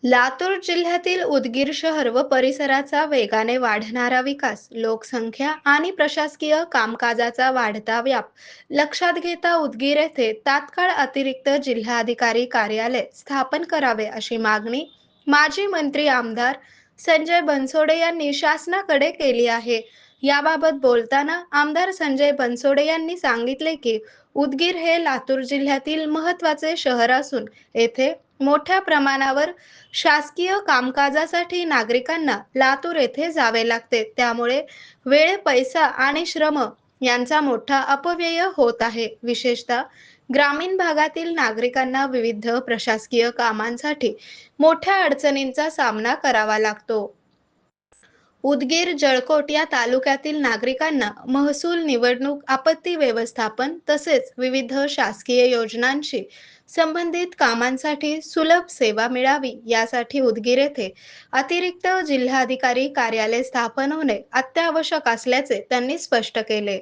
लातूर जिल्ह्यातील उदगीर शहर व परिसराचा वेगाने वाढणारा विकास, लोकसंख्या आणि प्रशासकीय कामकाजाचा वाढता व्याप लक्षात घेता उदगीर येथे तात्काळ अतिरिक्त जिल्हाधिकारी कार्यालय स्थापन करावे अशी मागणी माजी मंत्री आमदार संजय बनसोडे यांनी शासनाकडे केली आहे. याबाबत बोलताना आमदार संजय बनसोडे यांनी सांगितले की उदगीर हे लातूर जिल्ह्यातील महत्त्वाचे शहर असून येथे मोठ्या प्रमाणावर शासकीय कामकाजासाठी नागरिकांना लातूर येथे जावे लागते. त्यामुळे वेळ, पैसा आणि श्रम यांचा मोठा अपव्यय होत आहे. विशेषतः ग्रामीण भागातील नागरिकांना विविध प्रशासकीय कामांसाठी मोठ्या अडचणींचा सामना करावा लागतो. उदगीर, जळकोट या तालुक्यातील नागरिकांना महसूल, निवडणूक, आपत्ती व्यवस्थापन तसेच विविध शासकीय योजनांशी संबंधित कामांसाठी सुलभ सेवा मिळावी यासाठी उदगीर येथे अतिरिक्त जिल्हाधिकारी कार्यालय स्थापन होणे अत्यावश्यक असल्याचे त्यांनी स्पष्ट केले.